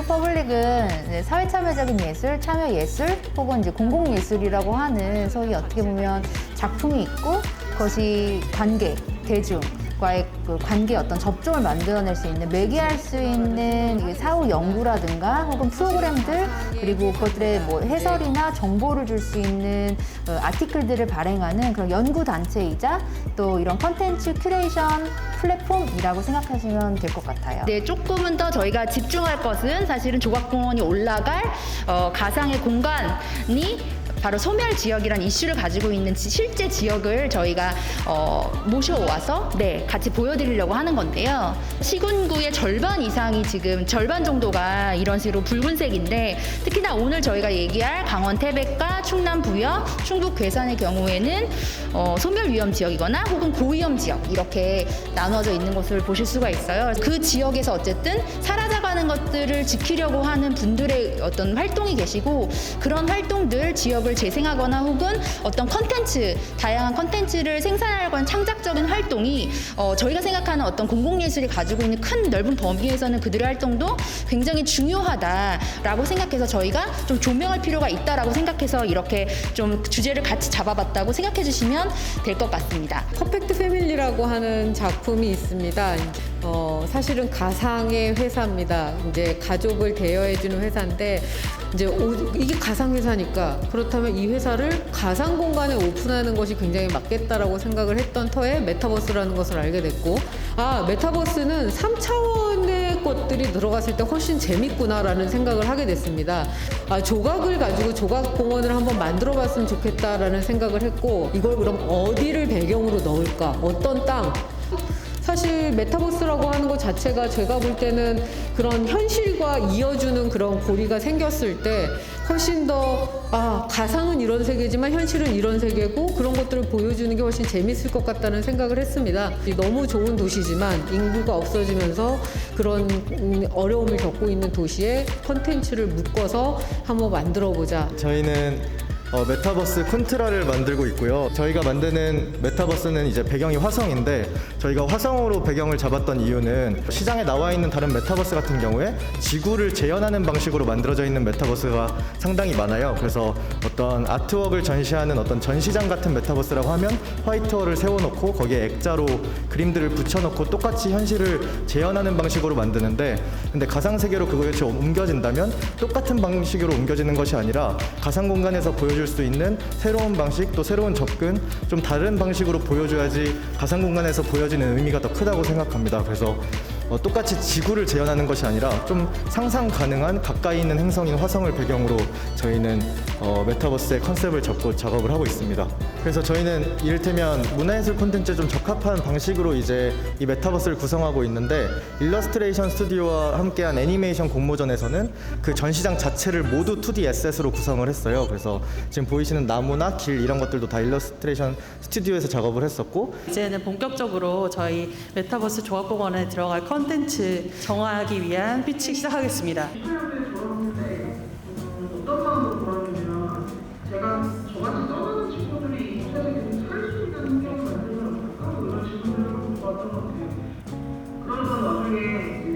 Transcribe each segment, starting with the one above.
퍼블릭은 이제 사회 참여적인 예술, 참여 예술 혹은 이제 공공 예술이라고 하는 소위 어떻게 보면 작품이 있고 그것이 관객, 대중과의 그 관계 어떤 접점을 만들어낼 수 있는 매개할 수 있는 사후 연구라든가 혹은 프로그램들 그리고 그것들의 뭐 해설이나 정보를 줄 수 있는 아티클들을 발행하는 그런 연구 단체이자 또 이런 컨텐츠 큐레이션 플랫폼이라고 생각하시면 될 것 같아요. 네, 조금은 더 저희가 집중할 것은 사실은 조각공원이 올라갈 가상의 공간이 바로 소멸 지역이란 이슈를 가지고 있는 실제 지역을 저희가 모셔와서 같이 보여드리려고 하는 건데요. 시군구의 절반 이상이 지금 절반 정도가 이런 식으로 붉은색인데 특히나 오늘 저희가 얘기할 강원 태백과 충남 부여, 충북 괴산의 경우에는 소멸 위험 지역이거나 혹은 고위험 지역 이렇게 나눠져 있는 것을 보실 수가 있어요. 그 지역에서 어쨌든 사라져가는 것들을 지키려고 하는 분들의 어떤 활동이 계시고 그런 활동들 지역을 재생하거나 혹은 어떤 컨텐츠, 다양한 컨텐츠를 생산하려고 하는 창작적인 활동이 저희가 생각하는 어떤 공공예술이 가지고 있는 큰 넓은 범위에서는 그들의 활동도 굉장히 중요하다라고 생각해서 저희가 좀 조명할 필요가 있다라고 생각해서 이렇게 좀 주제를 같이 잡아봤다고 생각해 주시면 될 것 같습니다. 퍼펙트 패밀리라고 하는 작품이 있습니다. 사실은 가상의 회사입니다. 이제 가족을 대여해주는 회사인데 이제 이게 가상 회사니까 그렇다면 이 회사를 가상 공간에 오픈하는 것이 굉장히 맞겠다라고 생각을 했던 터에 메타버스라는 것을 알게 됐고 메타버스는 3차원의 것들이 들어갔을 때 훨씬 재밌구나라는 생각을 하게 됐습니다. 조각을 가지고 조각 공원을 한번 만들어 봤으면 좋겠다라는 생각을 했고 이걸 그럼 어디를 배경으로 넣을까? 어떤 땅? 사실 메타버스라고 하는 것 자체가 제가 볼 때는 그런 현실과 이어주는 그런 고리가 생겼을 때 훨씬 더 가상은 이런 세계지만 현실은 이런 세계고 그런 것들을 보여주는 게 훨씬 재밌을 것 같다는 생각을 했습니다. 너무 좋은 도시지만 인구가 없어지면서 그런 어려움을 겪고 있는 도시에 콘텐츠를 묶어서 한번 만들어 보자. 저희는 메타버스 쿤트라를 만들고 있고요. 저희가 만드는 메타버스는 이제 배경이 화성인데 저희가 화성으로 배경을 잡았던 이유는 시장에 나와 있는 다른 메타버스 같은 경우에 지구를 재현하는 방식으로 만들어져 있는 메타버스가 상당히 많아요. 그래서 어떤 아트웍을 전시하는 어떤 전시장 같은 메타버스라고 하면 화이트월을 세워놓고 거기에 액자로 그림들을 붙여놓고 똑같이 현실을 재현하는 방식으로 만드는데 근데 가상세계로 그것이 옮겨진다면 똑같은 방식으로 옮겨지는 것이 아니라 가상 공간에서 보여줄 수 있는 새로운 방식 또 새로운 접근 좀 다른 방식으로 보여줘야지 가상 공간에서 보여지는 의미가 더 크다고 생각합니다. 그래서 똑같이 지구를 재현하는 것이 아니라 좀 상상 가능한 가까이 있는 행성인 화성을 배경으로 저희는 메타버스의 컨셉을 잡고 작업을 하고 있습니다. 그래서 저희는 이를테면 문화예술 콘텐츠에 좀 적합한 방식으로 이제 이 메타버스를 구성하고 있는데 일러스트레이션 스튜디오와 함께한 애니메이션 공모전에서는 그 전시장 자체를 모두 2D 에셋으로 구성을 했어요. 그래서 지금 보이시는 나무나 길 이런 것들도 다 일러스트레이션 스튜디오에서 작업을 했었고 이제는 본격적으로 저희 메타버스 조각공원에 들어갈 컨텐츠 정하기 위한 피치 시작하겠습니다. 어떤 마음으로 돌아오냐면 제가 저같이 떠나는 친구들이 이 세상에 살 수 있는 환경을 만들면 어떨까? 이런 질문을 해봤던 것 같아요. 그러다 나중에 이제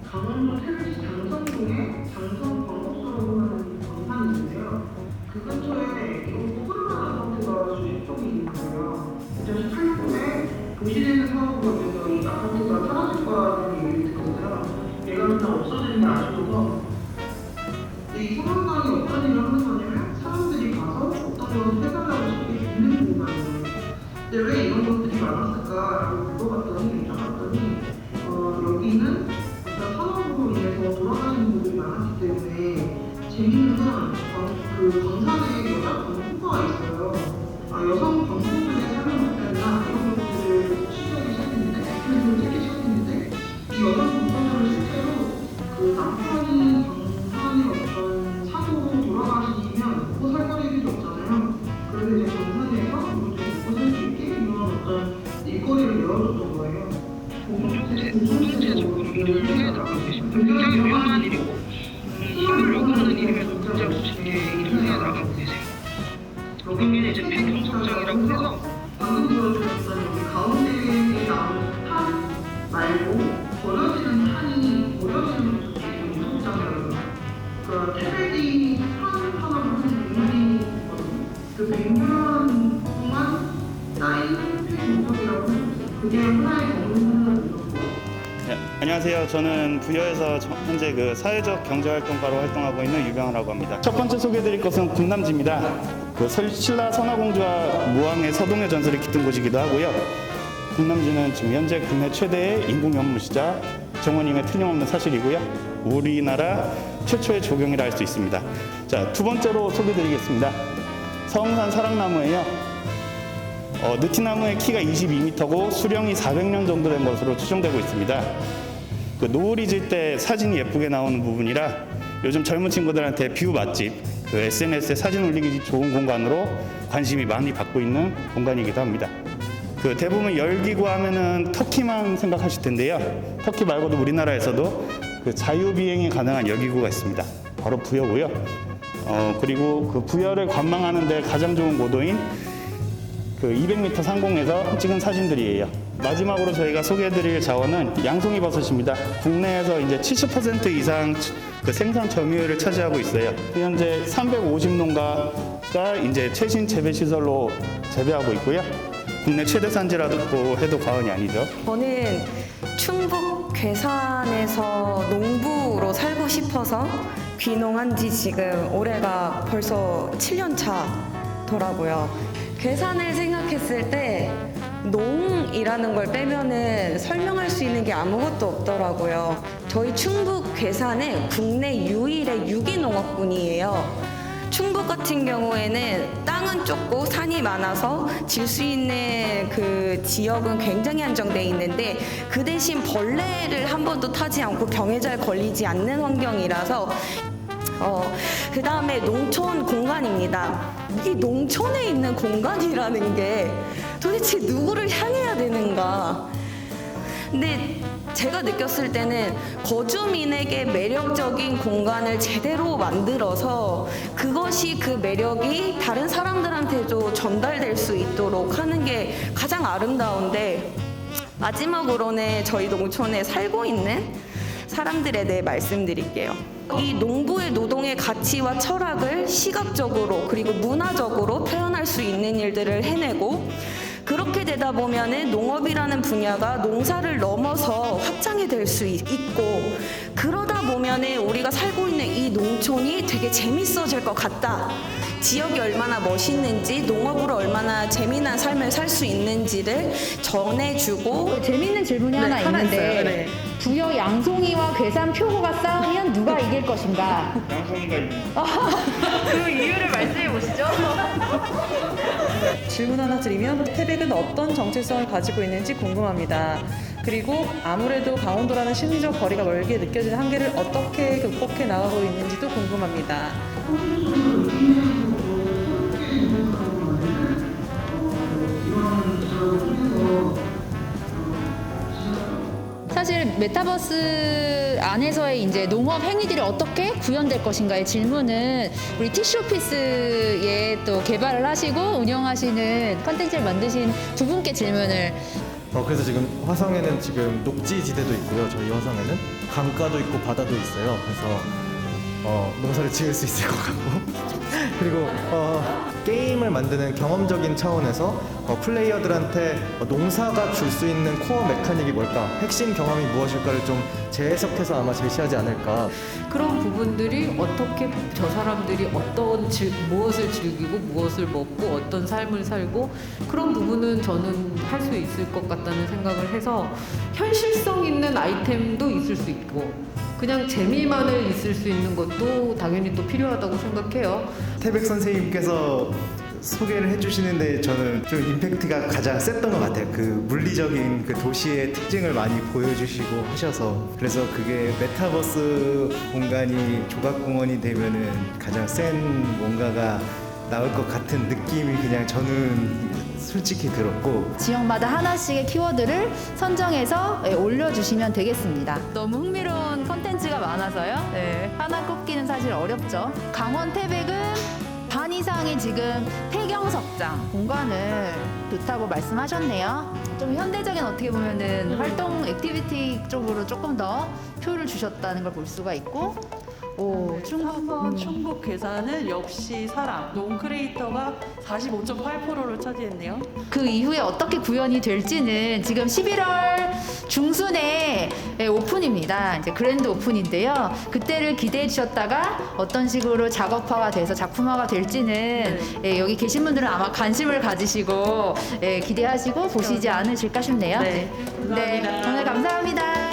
강원도 태백시 장성동에 장성광목소라고 하는 광산이 있는데요. 그 근처에 코로나 아파트가 수십 동이 있는 거예요. 2018년에 도시대는 사업으로 해서 이 아파트가 사라질 거라는 얘기를 듣거든요. 얘가 그냥 없어지는 게 아쉬워서 이 소방관이 없어지면 하는 거냐면 사람들이 가서 어떤 걸 해달라고 쉽게 듣는 공간이에요. 근데 왜 이런 것들이 많았을까라고 물어봤더니 여기는 어떤 산업으로 인해서 돌아가시는 분들이 많았기 때문에 재미있는 건 그 광산에 여자 광부가 있어요. 여성 광부들의 삶의 모델이나 이런 것들을 취재하기 시작했는데 그림을 찍기 시작했는데 이 여성 광부들을 실제로 그 남편이 광산에 어떤 사고로 돌아가시면 먹고 살 거리들이 없잖아요. 그래서 이제 광산에서 이걸 좀 먹고 살 수 있게 이런 어떤 일거리를 열어줬던 거예요. 공동체적으로 일을 해나가고 계십니다. 굉장히 유명한 일이고 힘을 요구하는 일임에도 문제없이 일을 해나가고 계세요. 여기는 이제 폐경석장이라고 해서 방금 보여드렸던 여기 가운데에 나오는 판 말고 버려지는 그게 하나의 경우는 네, 안녕하세요. 저는 부여에서 현재 그 사회적 경제활동가로 활동하고 있는 유병하라고 합니다. 첫 번째 소개해드릴 것은 군남지입니다. 그 신라 선화공주와 모왕의 서동의 전설이 깃든 곳이기도 하고요. 군남지는 지금 현재 국내 최대의 인공연못이자 정원임에 틀림없는 사실이고요. 우리나라 최초의 조경이라 할 수 있습니다. 자, 두 번째로 소개해드리겠습니다. 서흥산 사랑나무예요. 느티나무의 키가 22m고 수령이 400년 정도 된 것으로 추정되고 있습니다. 그 노을이 질 때 사진이 예쁘게 나오는 부분이라 요즘 젊은 친구들한테 뷰 맛집, 그 SNS에 사진 올리기 좋은 공간으로 관심이 많이 받고 있는 공간이기도 합니다. 그 대부분 열기구 하면은 터키만 생각하실 텐데요. 터키 말고도 우리나라에서도 그 자유비행이 가능한 열기구가 있습니다. 바로 부여고요. 그리고 그 부여를 관망하는 데 가장 좋은 고도인 그 200m 상공에서 찍은 사진들이에요. 마지막으로 저희가 소개해드릴 자원은 양송이 버섯입니다. 국내에서 이제 70% 이상 그 생산 점유율을 차지하고 있어요. 현재 350농가가 이제 최신 재배 시설로 재배하고 있고요. 국내 최대 산지라고 해도 과언이 아니죠. 저는 충북 괴산에서 농부로 살고 싶어서 귀농한 지 지금 올해가 벌써 7년 차더라고요. 괴산을 생각했을 때 농이라는 걸 빼면은 설명할 수 있는 게 아무것도 없더라고요. 저희 충북 괴산은 국내 유일의 유기농업군이에요. 충북 같은 경우에는 땅은 좁고 산이 많아서 질 수 있는 그 지역은 굉장히 한정돼 있는데 그 대신 벌레를 한 번도 타지 않고 병에 잘 걸리지 않는 환경이라서 그 다음에 농촌 공간입니다. 이 농촌에 있는 공간이라는 게 도대체 누구를 향해야 되는가? 근데 제가 느꼈을 때는 거주민에게 매력적인 공간을 제대로 만들어서 그것이 그 매력이 다른 사람들한테도 전달될 수 있도록 하는 게 가장 아름다운데 마지막으로는 저희 농촌에 살고 있는 사람들에 대해 말씀드릴게요. 이 농부의 노동의 가치와 철학을 시각적으로 그리고 문화적으로 표현할 수 있는 일들을 해내고 그렇게 되다 보면은 농업이라는 분야가 농사를 넘어서 확장이 될 수 있고 그러다 보면은 우리가 살고 있는 이 농촌이 되게 재밌어질 것 같다. 지역이 얼마나 멋있는지 농업으로 얼마나 재미난 삶을 살 수 있는지를 전해주고 재밌는 질문이 하나 있는데 있어요. 부여 양송이와 괴산 표고가 싸우면 누가 이길 것인가? 양송이가 그 이유를 말씀해 보시죠. 질문 하나 드리면 태백은 어떤 정체성을 가지고 있는지 궁금합니다. 그리고 아무래도 강원도라는 심리적 거리가 멀게 느껴지는 한계를 어떻게 극복해 나가고 있는지도 궁금합니다. 사실 메타버스 안에서의 이제 농업 행위들이 어떻게 구현될 것인가의 질문은 우리 티슈오피스에 또 개발을 하시고 운영하시는 컨텐츠를 만드신 두 분께 질문을 그래서 지금 화성에는 지금 녹지지대도 있고요. 저희 화성에는 강가도 있고 바다도 있어요. 그래서 농사를 지을 수 있을 것 같고 그리고 게임을 만드는 경험적인 차원에서 플레이어들한테 농사가 줄 수 있는 코어 메카닉이 뭘까, 핵심 경험이 무엇일까를 좀 재해석해서 아마 제시하지 않을까. 그런 부분들이 어떻게 저 사람들이 무엇을 즐기고 무엇을 먹고 어떤 삶을 살고 그런 부분은 저는 할 수 있을 것 같다는 생각을 해서 현실성 있는 아이템도 있을 수 있고 그냥 재미만을 있을 수 있는 것도 당연히 또 필요하다고 생각해요. 태백 선생님께서 소개를 해주시는데 저는 좀 임팩트가 가장 셌던 것 같아요. 그 물리적인 그 도시의 특징을 많이 보여주시고 하셔서 그래서 그게 메타버스 공간이 조각공원이 되면은 가장 센 뭔가가 나올 것 같은 느낌이 그냥 저는 솔직히 들었고 지역마다 하나씩의 키워드를 선정해서 올려주시면 되겠습니다. 너무 흥미로운 컨텐츠가 많아서요. 네, 하나 꼽기는 사실 어렵죠. 강원 태백은 반 이상이 지금 폐경석장 공간을 좋다고 말씀하셨네요. 좀 현대적인 어떻게 보면은 활동 액티비티 쪽으로 조금 더 표를 주셨다는 걸 볼 수가 있고 오, 충북. 3번 충북 괴산은 역시 사랑, 논크리에이터가 45.8%를 차지했네요. 그 이후에 어떻게 구현이 될지는 지금 11월 중순에 오픈입니다. 이제 그랜드 오픈인데요. 그때를 기대해 주셨다가 어떤 식으로 작업화가 돼서 작품화가 될지는 여기 계신 분들은 아마 관심을 가지시고 기대하시고 보시지 않으실까 싶네요. 네, 감사합니다. 오늘 감사합니다.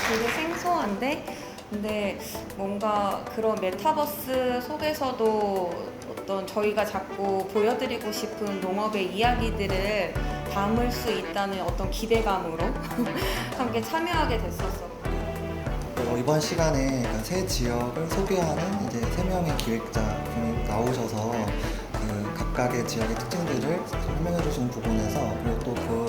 되게 생소한데 근데 뭔가 그런 메타버스 속에서도 어떤 저희가 자꾸 보여드리고 싶은 농업의 이야기들을 담을 수 있다는 어떤 기대감으로 함께 참여하게 됐었어요. 이번 시간에 새 지역을 소개하는 이제 3명의 기획자분이 나오셔서 그 각각의 지역의 특징들을 설명해 주신 부분에서 그리고 또 그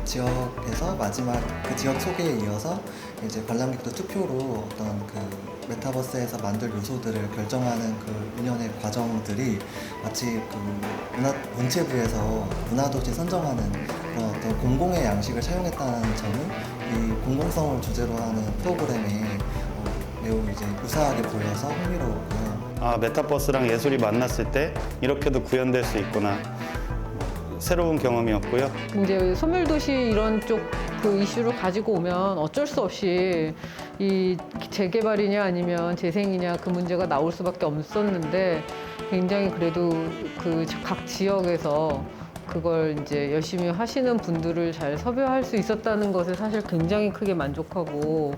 지역에서 마지막 그 지역 소개에 이어서 이제 관람객들 투표로 어떤 그 메타버스에서 만들 요소들을 결정하는 그 일련의 과정들이 마치 그 문체부에서 문화도시 선정하는 그런 어떤 공공의 양식을 사용했다는 점은 이 공공성을 주제로 하는 프로그램에 매우 이제 유사하게 보여서 흥미로웠고요. 아, 메타버스랑 예술이 만났을 때 이렇게도 구현될 수 있구나. 새로운 경험이었고요. 이제 소멸도시 이런 쪽 그 이슈를 가지고 오면 어쩔 수 없이 이 재개발이냐 아니면 재생이냐 그 문제가 나올 수밖에 없었는데 굉장히 그래도 그 각 지역에서 그걸 이제 열심히 하시는 분들을 잘 섭외할 수 있었다는 것에 사실 굉장히 크게 만족하고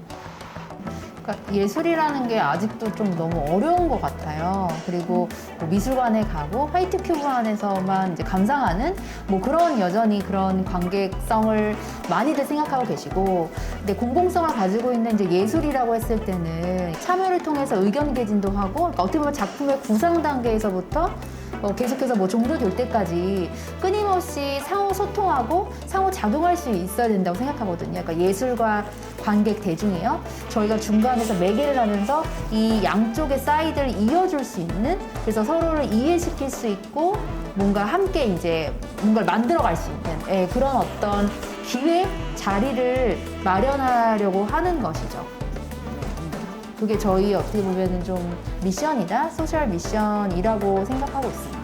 그러니까 예술이라는 게 아직도 좀 너무 어려운 것 같아요. 그리고 뭐 미술관에 가고 화이트 큐브 안에서만 이제 감상하는 뭐 그런 여전히 그런 관객성을 많이들 생각하고 계시고, 근데 공공성을 가지고 있는 이제 예술이라고 했을 때는 참여를 통해서 의견 개진도 하고, 그러니까 어떻게 보면 작품의 구상 단계에서부터 계속해서 뭐 종료될 때까지 끊임없이 상호 소통하고 상호 작용할 수 있어야 된다고 생각하거든요. 그러니까 예술과 관객 대중이요. 저희가 중간에서 매개를 하면서 이 양쪽의 사이드를 이어줄 수 있는, 그래서 서로를 이해시킬 수 있고 뭔가 함께 이제 뭔가를 만들어갈 수 있는 그런 어떤 기회, 자리를 마련하려고 하는 것이죠. 그게 저희 어떻게 보면은 좀 미션이다, 소셜 미션이라고 생각하고 있습니다.